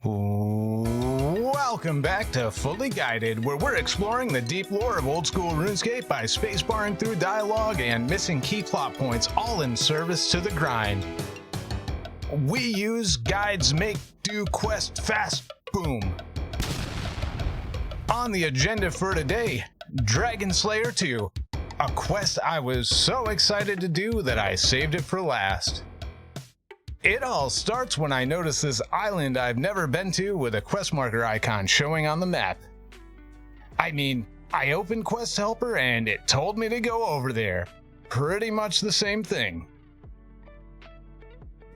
Welcome back to Fully Guided, where we're exploring the deep lore of old school RuneScape by spacebarring through dialogue and missing key plot points, all in service to the grind. We use guides, make, do, quest, fast, boom. On the agenda for today, Dragon Slayer 2, a quest I was so excited to do that I saved it for last. It all starts when I notice this island I've never been to with a quest marker icon showing on the map. I mean, I opened Quest Helper and it told me to go over there. Pretty much the same thing.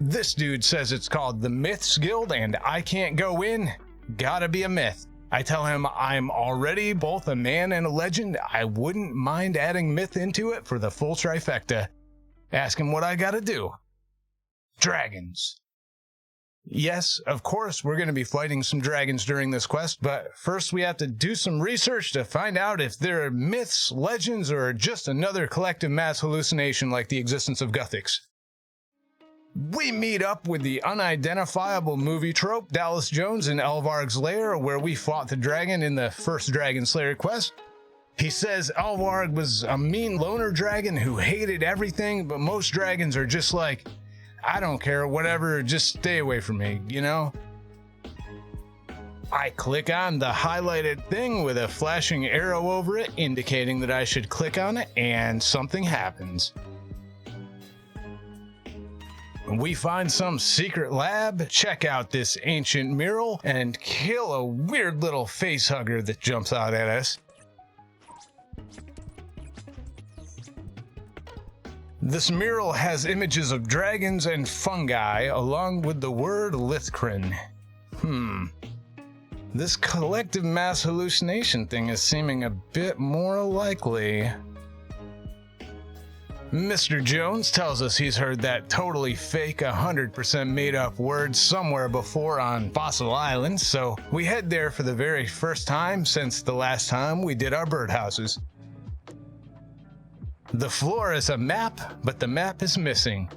This dude says it's called the Myths Guild and I can't go in. Gotta be a myth. I tell him I'm already both a man and a legend. I wouldn't mind adding myth into it for the full trifecta. Ask him what I gotta do. Dragons. Yes, of course, we're going to be fighting some dragons during this quest, but first we have to do some research to find out if they're myths, legends, or just another collective mass hallucination like the existence of Gothics. We meet up with the unidentifiable movie trope Dallas Jones in Elvarg's lair, where we fought the dragon in the first Dragon Slayer quest. He says Elvarg was a mean loner dragon who hated everything, but most dragons are just like, I don't care, whatever, just stay away from me, you know? I click on the highlighted thing with a flashing arrow over it, indicating that I should click on it, and something happens. We find some secret lab, check out this ancient mural, and kill a weird little facehugger that jumps out at us. This mural has images of dragons and fungi, along with the word Lithcrin. This collective mass hallucination thing is seeming a bit more likely. Mr. Jones tells us he's heard that totally fake 100% made up word somewhere before on Fossil Island, so we head there for the very first time since the last time we did our birdhouses. The floor is a map, but the map is missing.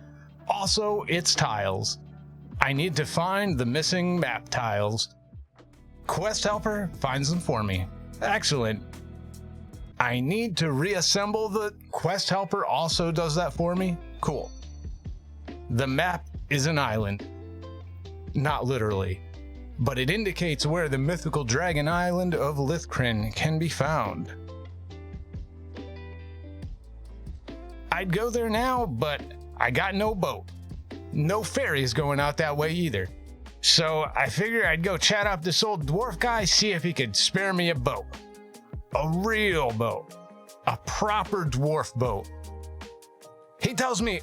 Also, it's tiles. I need to find the missing map tiles. Quest Helper finds them for me. Excellent. I need to reassemble the Quest Helper also does that for me. Cool. The map is an island. Not literally, but it indicates where the mythical dragon island of Lithcrin can be found. I'd go there now, but I got no boat. No ferries going out that way either. So I figure I'd go chat up this old dwarf guy, see if he could spare me a boat. A real boat. A proper dwarf boat. He tells me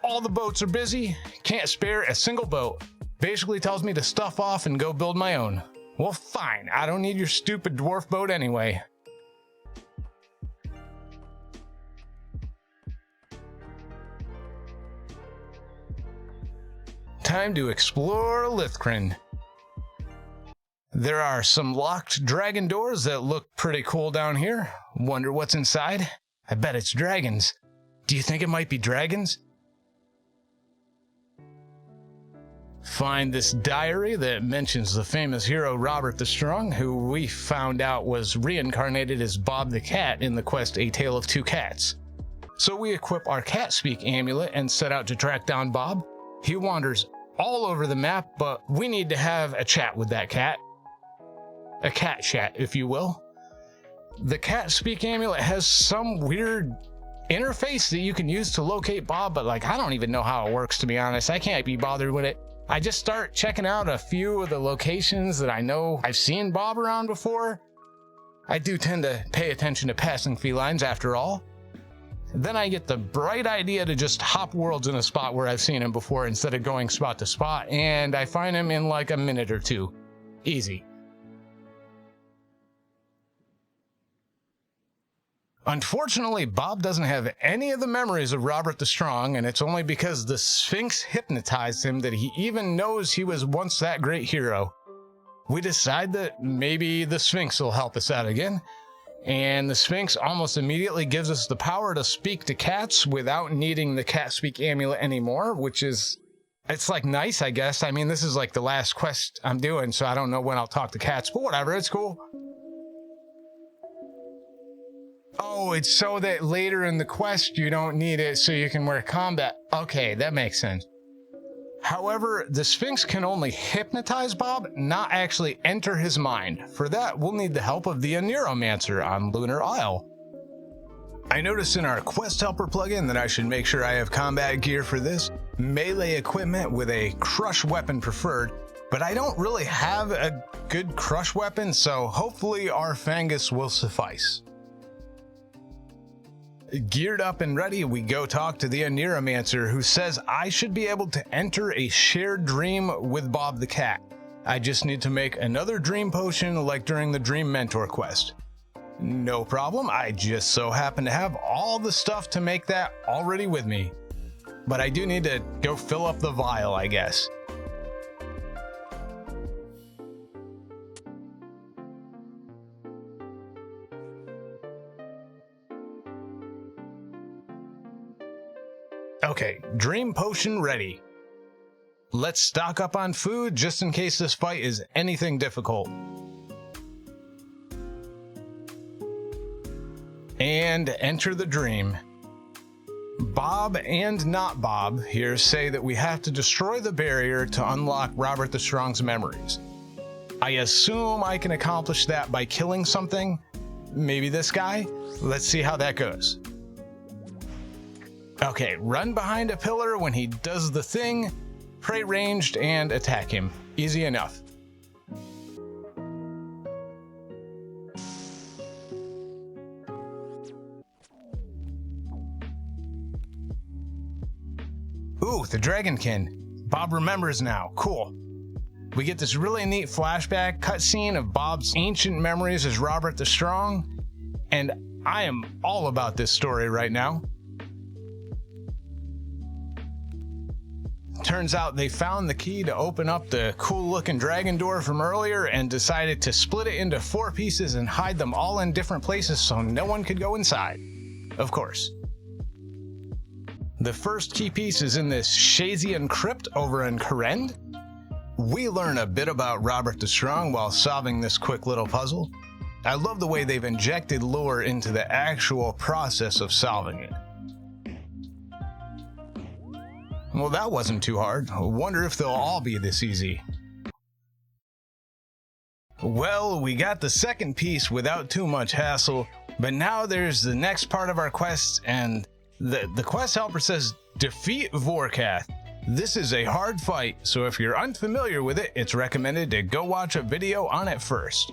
all the boats are busy, can't spare a single boat. Basically tells me to stuff off and go build my own. Well, fine, I don't need your stupid dwarf boat anyway. Time to explore Lithcrin. There are some locked dragon doors that look pretty cool down here. Wonder what's inside? I bet it's dragons. Do you think it might be dragons? Find this diary that mentions the famous hero Robert the Strong, who we found out was reincarnated as Bob the Cat in the quest A Tale of Two Cats. So we equip our cat speak amulet and set out to track down Bob. He wanders all over the map, but we need to have a chat with that cat. A cat chat, if you will. The cat speak amulet has some weird interface that you can use to locate Bob, but I don't even know how it works, to be honest. I can't be bothered with it. I just start checking out a few of the locations that I know I've seen Bob around before. I do tend to pay attention to passing felines after all. Then I get the bright idea to just hop worlds in a spot where I've seen him before instead of going spot to spot, and I find him in a minute or two. Easy. Unfortunately, Bob doesn't have any of the memories of Robert the Strong, and it's only because the Sphinx hypnotized him that he even knows he was once that great hero. We decide that maybe the Sphinx will help us out again, and the Sphinx almost immediately gives us the power to speak to cats without needing the cat speak amulet anymore, which is It's like nice, I guess. I mean, this is like the last quest I'm doing, so I don't know when I'll talk to cats, but whatever, it's cool. Oh, it's so that later in the quest you don't need it so you can wear combat. Okay, that makes sense. However, the Sphinx can only hypnotize Bob, not actually enter his mind. For that, we'll need the help of the Neuromancer on Lunar Isle. I noticed in our Quest Helper plugin that I should make sure I have combat gear for this, melee equipment with a crush weapon preferred, but I don't really have a good crush weapon, so hopefully our Fangus will suffice. Geared up and ready, we go talk to the Neuromancer, who says I should be able to enter a shared dream with Bob the Cat. I just need to make another dream potion like during the Dream Mentor quest. No problem, I just so happen to have all the stuff to make that already with me. But I do need to go fill up the vial, I guess. Okay, dream potion ready. Let's stock up on food just in case this fight is anything difficult. And enter the dream. Bob and not Bob here say that we have to destroy the barrier to unlock Robert the Strong's memories. I assume I can accomplish that by killing something. Maybe this guy? Let's see how that goes. Okay, run behind a pillar when he does the thing, pray ranged, and attack him. Easy enough. Ooh, the Dragonkin. Bob remembers now. Cool. We get this really neat flashback cutscene of Bob's ancient memories as Robert the Strong, and I am all about this story right now. Turns out they found the key to open up the cool-looking dragon door from earlier and decided to split it into 4 pieces and hide them all in different places so no one could go inside. Of course. The first key piece is in this Shazian crypt over in Korend. We learn a bit about Robert the Strong while solving this quick little puzzle. I love the way they've injected lore into the actual process of solving it. Well, that wasn't too hard. I wonder if they'll all be this easy. Well, we got the second piece without too much hassle, but now there's the next part of our quest, and the quest helper says, defeat Vorkath. This is a hard fight, so if you're unfamiliar with it, it's recommended to go watch a video on it first.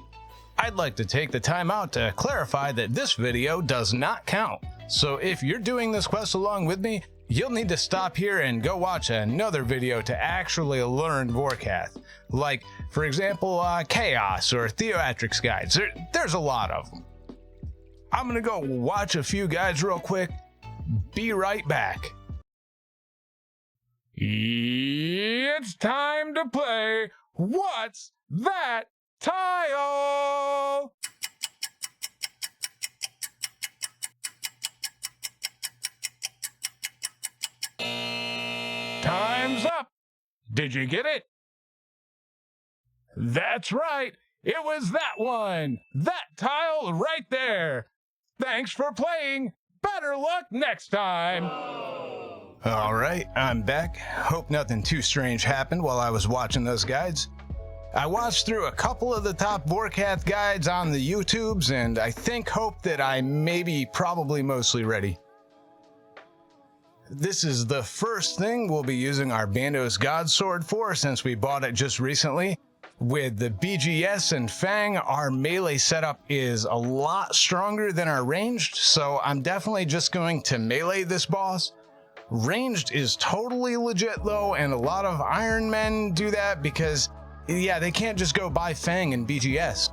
I'd like to take the time out to clarify that this video does not count, so if you're doing this quest along with me, you'll need to stop here and go watch another video to actually learn Vorkath. Like, for example, Chaos or Theatrics guides. There's a lot of them. I'm gonna go watch a few guides real quick. Be right back. It's time to play What's That Tile? Time's up! Did you get it? That's right! It was that one! That tile right there! Thanks for playing! Better luck next time! Alright, I'm back. Hope nothing too strange happened while I was watching those guides. I watched through a couple of the top Vorkath guides on the YouTubes, and I hope that I probably mostly ready. This is the first thing we'll be using our Bandos God Sword for since we bought it just recently. With the BGS and Fang, our melee setup is a lot stronger than our ranged, so I'm definitely just going to melee this boss. Ranged is totally legit though, and a lot of Iron Men do that because, yeah, they can't just go buy Fang and BGS.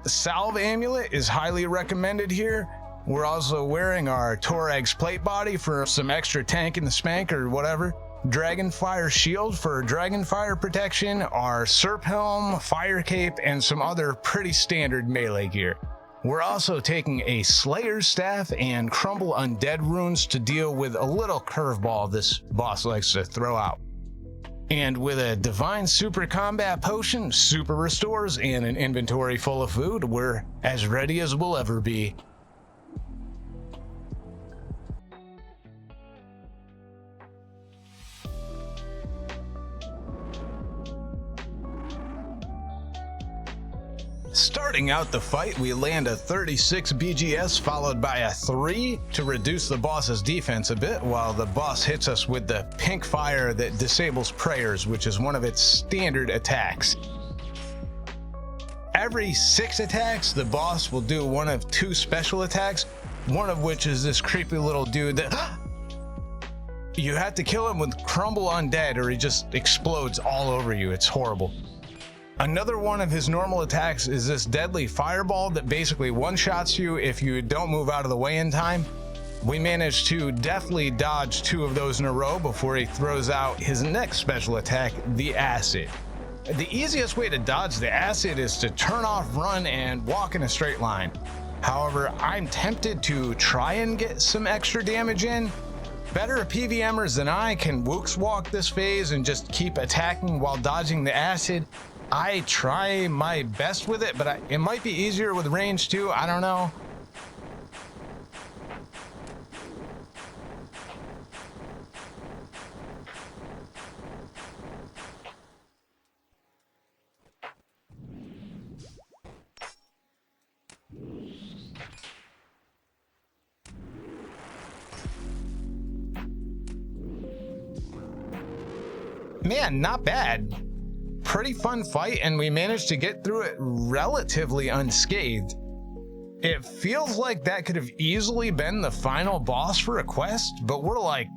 The Salve Amulet is highly recommended here. We're also wearing our Torag's plate body for some extra tank in the spank or whatever. Dragonfire shield for Dragonfire protection, our Serp helm, fire cape, and some other pretty standard melee gear. We're also taking a Slayer's Staff and Crumble Undead runes to deal with a little curveball this boss likes to throw out. And with a Divine Super Combat Potion, Super Restores, and an inventory full of food, we're as ready as we'll ever be. Starting out the fight, we land a 36 BGS followed by a 3 to reduce the boss's defense a bit, while the boss hits us with the pink fire that disables prayers, which is one of its standard attacks. Every 6 attacks, the boss will do one of 2 special attacks, one of which is this creepy little dude that you have to kill him with Crumble Undead or he just explodes all over you. It's horrible. Another one of his normal attacks is this deadly fireball that basically one-shots you if you don't move out of the way in time. We managed to deftly dodge 2 of those in a row before he throws out his next special attack, the acid. The easiest way to dodge the acid is to turn off run and walk in a straight line. However, I'm tempted to try and get some extra damage in. Better PVMers than I can Wooks walk this phase and just keep attacking while dodging the acid. I try my best with it, but it might be easier with range too. I don't know. Man, not bad. Pretty fun fight, and we managed to get through it relatively unscathed. It feels like that could have easily been the final boss for a quest, but we're like,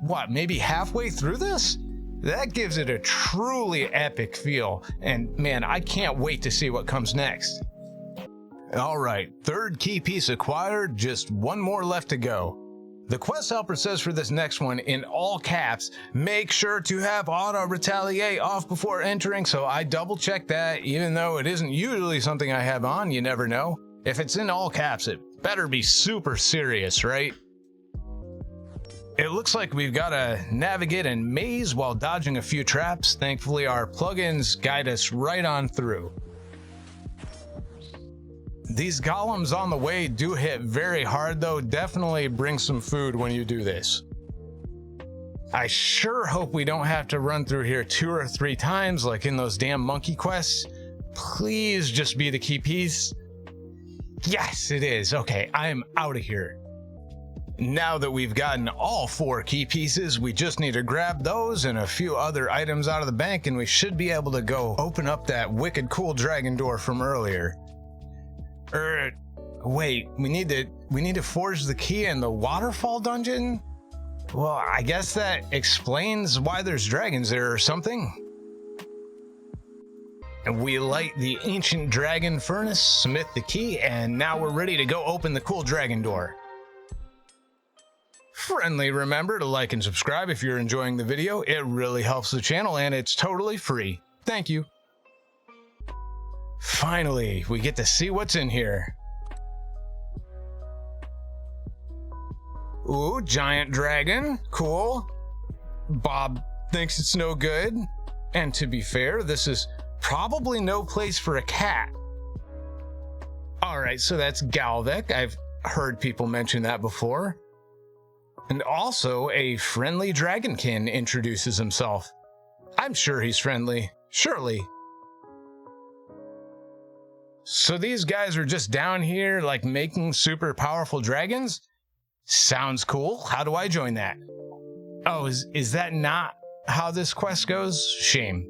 what, maybe halfway through this? That gives it a truly epic feel, and man, I can't wait to see what comes next. Alright, 3rd key piece acquired, just 1 more left to go. The quest helper says for this next one, in all caps, make sure to have auto retaliate off before entering, so I double checked that, even though it isn't usually something I have on, you never know. If it's in all caps, it better be super serious, right? It looks like we've got to navigate a maze while dodging a few traps. Thankfully, our plugins guide us right on through. These golems on the way do hit very hard though. Definitely bring some food when you do this. I sure hope we don't have to run through here 2 or 3 times like in those damn monkey quests. Please just be the key piece. Yes, it is. Okay, I am out of here. Now that we've gotten all 4 key pieces, we just need to grab those and a few other items out of the bank and we should be able to go open up that wicked cool dragon door from earlier. Wait, we need to forge the key in the waterfall dungeon? Well, I guess that explains why there's dragons there or something. And we light the ancient dragon furnace, smith the key, and now we're ready to go open the cool dragon door. Friendly remember to like and subscribe if you're enjoying the video. It really helps the channel and it's totally free. Thank you. Finally, we get to see what's in here. Ooh, giant dragon. Cool. Bob thinks it's no good. And to be fair, this is probably no place for a cat. Alright, so that's Galvek. I've heard people mention that before. And also, a friendly dragonkin introduces himself. I'm sure he's friendly. Surely. So these guys are just down here, like, making super powerful dragons? Sounds cool. How do I join that? Oh, is that not how this quest goes? Shame.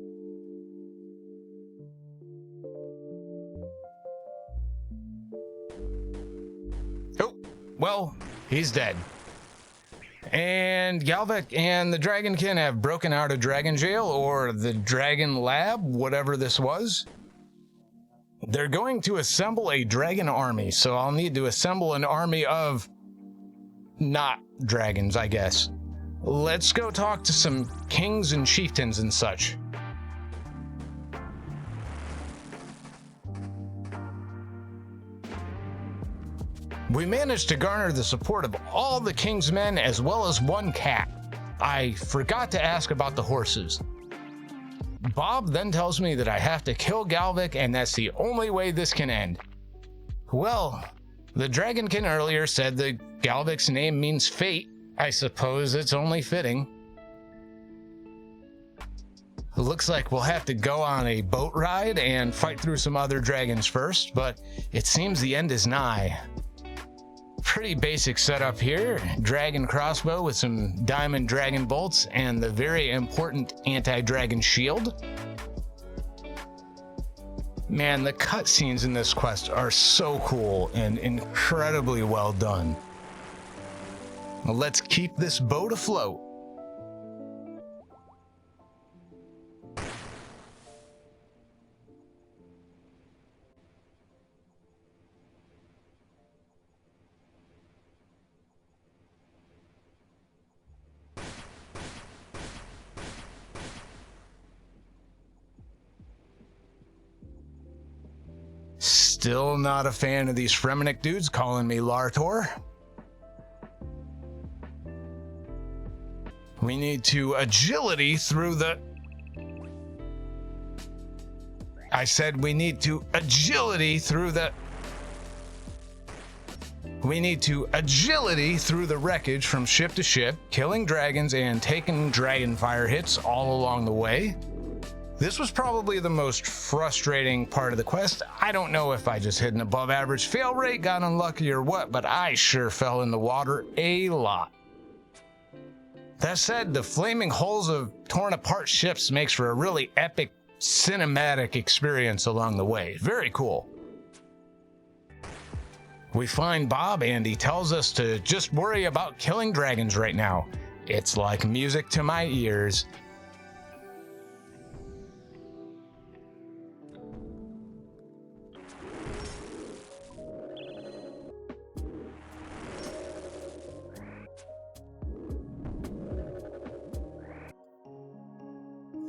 Oh, well, he's dead. And Galvek and the Dragonkin have broken out of Dragon Jail, or the Dragon Lab, whatever this was. They're going to assemble a dragon army, so I'll need to assemble an army of not dragons, I guess. Let's go talk to some kings and chieftains and such. We managed to garner the support of all the king's men as well as one cat. I forgot to ask about the horses. Bob then tells me that I have to kill Galvik and that's the only way this can end. Well, the Dragonkin earlier said that Galvik's name means fate. I suppose it's only fitting. It looks like we'll have to go on a boat ride and fight through some other dragons first, but it seems the end is nigh. Pretty basic setup here. Dragon crossbow with some diamond dragon bolts and the very important anti-dragon shield. Man, the cutscenes in this quest are so cool and incredibly well done. Well, let's keep this boat afloat. Still not a fan of these Fremennik dudes calling me Lartor. We need to agility through the... I said we need to agility through the... We need to agility through the wreckage from ship to ship, killing dragons and taking dragon fire hits all along the way. This was probably the most frustrating part of the quest. I don't know if I just hit an above average fail rate, got unlucky or what, but I sure fell in the water a lot. That said, the flaming hulls of torn apart ships makes for a really epic cinematic experience along the way. Very cool. We find Bob and he tells us to just worry about killing dragons right now. It's like music to my ears.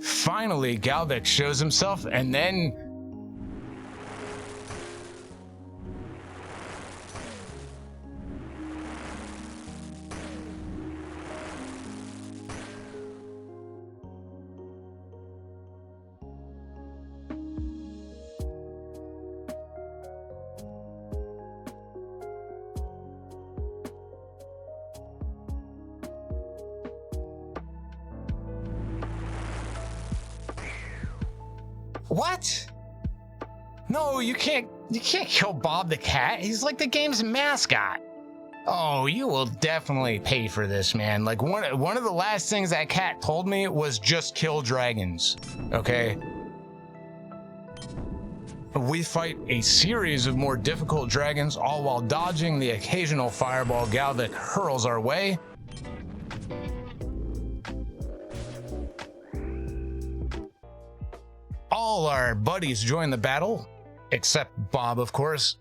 Finally, Galvik shows himself, and then... What? No, you can't kill Bob the cat. He's like the game's mascot. Oh, you will definitely pay for this, man. Like one of the last things that cat told me was just kill dragons. Okay? We fight a series of more difficult dragons, all while dodging the occasional fireball Galvik hurls our way. All our buddies join the battle, except Bob, of course.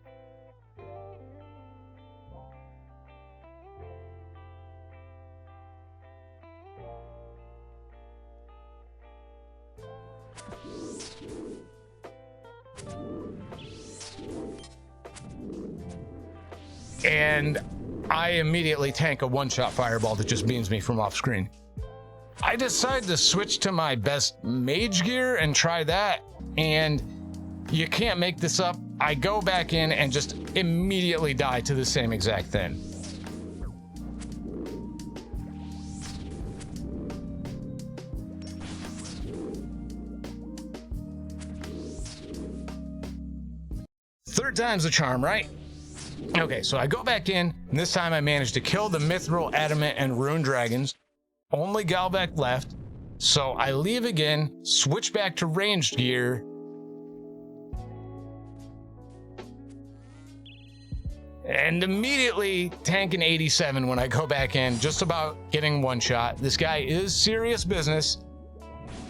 And I immediately tank a one-shot fireball that just beams me from off screen. I decide to switch to my best mage gear and try that, and you can't make this up. I go back in and just immediately die to the same exact thing. Third time's the charm, right? Okay, so I go back in, and this time I managed to kill the mithril, adamant, and rune dragons. Only Galvik left, so I leave again, switch back to ranged gear, and immediately tank an 87 when I go back in, just about getting one shot. This guy is serious business.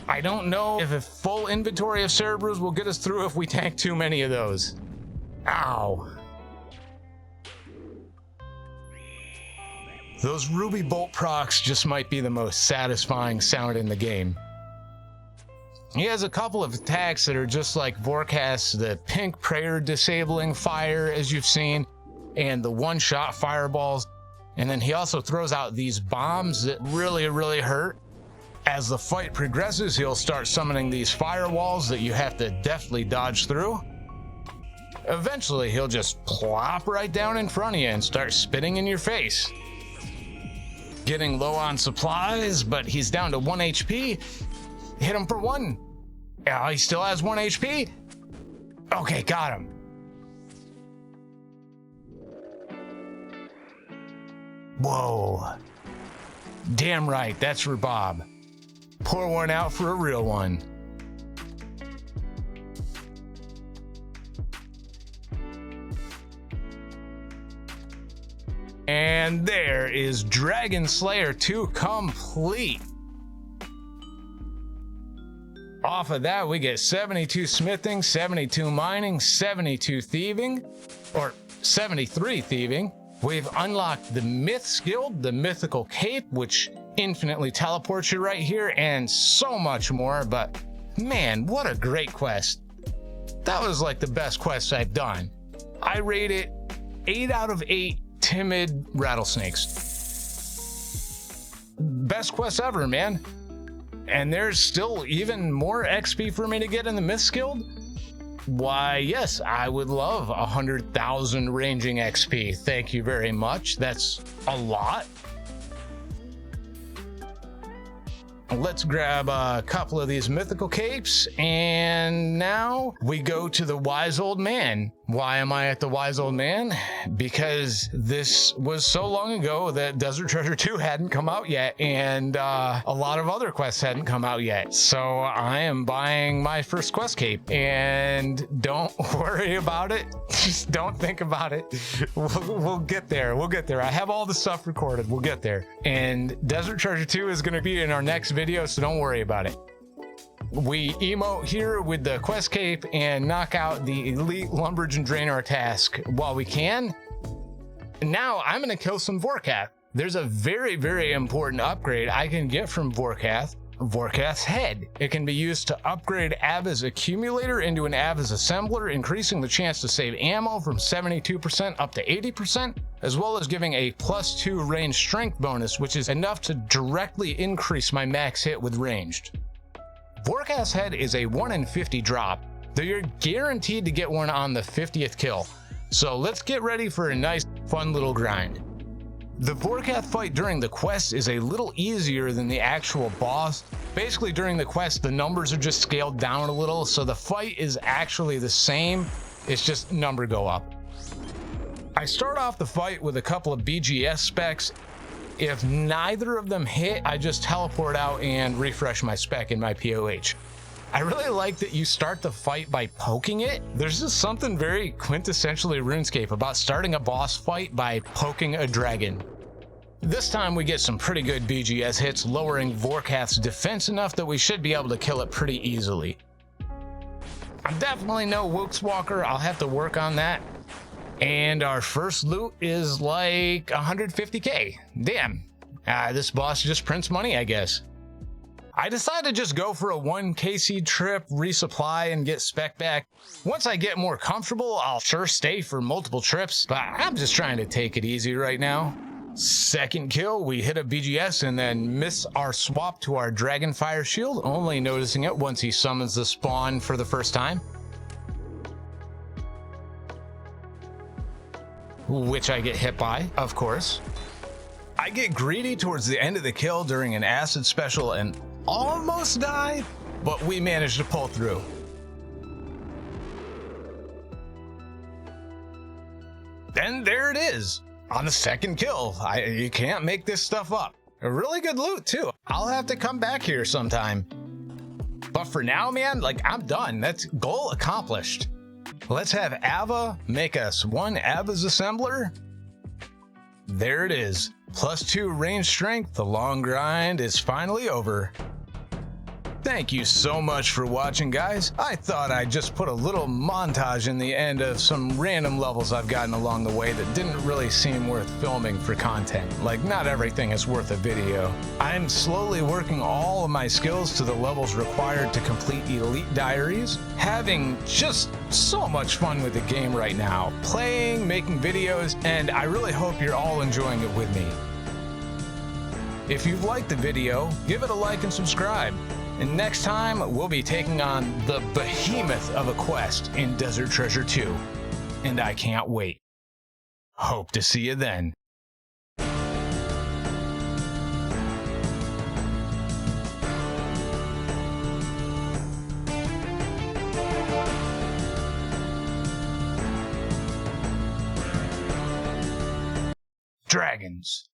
I don't know if a full inventory of Cerebrus will get us through if we tank too many of those. Ow. Those ruby bolt procs just might be the most satisfying sound in the game. He has a couple of attacks that are just like Vorkas, the pink prayer disabling fire, as you've seen. and the one-shot fireballs. And then he also throws out these bombs that really hurt. As the fight progresses, he'll start summoning these firewalls that you have to deftly dodge through. Eventually, he'll just plop right down in front of you and start spitting in your face. Getting low on supplies, but he's down to 1 HP. Hit him for 1. He still has 1 HP. Okay, got him. Whoa. Damn right, that's for Bob. Pour one out for a real one. And there is Dragon Slayer 2 complete. Off of that, we get 72 smithing, 72 mining, 72 thieving, or 73 thieving. We've unlocked the Myths Guild, the Mythical Cape, which infinitely teleports you right here, and so much more. But man, what a great quest. That was like the best quest I've done. I rate it 8 out of 8 timid rattlesnakes. Best quest ever, man. And there's still even more XP for me to get in the Myths Guild. Why, yes, I would love 100,000 ranging XP. Thank you very much. That's a lot. Let's grab a couple of these mythical capes, and now we go to the Wise Old Man. Why am I at the Wise Old Man? Because this was so long ago that Desert Treasure 2 hadn't come out yet, and a lot of other quests hadn't come out yet. So I am buying my first quest cape, and don't worry about it. Just don't think about it. We'll get there. We'll get there. I have all the stuff recorded. We'll get there. And Desert Treasure 2 is going to be in our next video, so don't worry about it. We emote here with the quest cape and knock out the elite Lumberjane Draenor task while we can. Now I'm going to kill some Vorkath. There's a very important upgrade I can get from Vorkath. Vorkath's Head. It can be used to upgrade Ava's accumulator into an Ava's assembler, increasing the chance to save ammo from 72% up to 80%, as well as giving a +2 range strength bonus, which is enough to directly increase my max hit with ranged. Vorkath's Head is a 1 in 50 drop, though you're guaranteed to get one on the 50th kill. So let's get ready for a nice, fun little grind. The Vorkath fight during the quest is a little easier than the actual boss. Basically, during the quest, the numbers are just scaled down a little, so the fight is actually the same. It's just number go up. I start off the fight with a couple of BGS specs. If neither of them hit, I just teleport out and refresh my spec in my POH. I really like that you start the fight by poking it. There's just something very quintessentially RuneScape about starting a boss fight by poking a dragon. This time we get some pretty good BGS hits, lowering Vorkath's defense enough that we should be able to kill it pretty easily. I'm definitely no Wooks Walker. I'll have to work on that. And our first loot is like 150k. Damn, this boss just prints money, I guess. I decided to just go for a 1k seed trip, resupply, and get spec back. Once I get more comfortable, I'll sure stay for multiple trips, but I'm just trying to take it easy right now. Second kill, we hit a BGS and then miss our swap to our Dragonfire shield, only noticing it once he summons the spawn for the first time. Which I get hit by, of course. I get greedy towards the end of the kill during an acid special and almost die, but we managed to pull through. And there it is, on the second kill. You can't make this stuff up. A really good loot too. I'll have to come back here sometime. But for now, man, like, I'm done. That's goal accomplished. Let's have Ava make us one Ava's assembler. There it is. +2 range strength. The long grind is finally over. Thank you so much for watching, guys. I thought I'd just put a little montage in the end of some random levels I've gotten along the way that didn't really seem worth filming for content. Like, not everything is worth a video. I'm slowly working all of my skills to the levels required to complete Elite Diaries, having just so much fun with the game right now, playing, making videos, and I really hope you're all enjoying it with me. If you've liked the video, give it a like and subscribe. And next time, we'll be taking on the behemoth of a quest in Desert Treasure 2. And I can't wait. Hope to see you then. Dragons.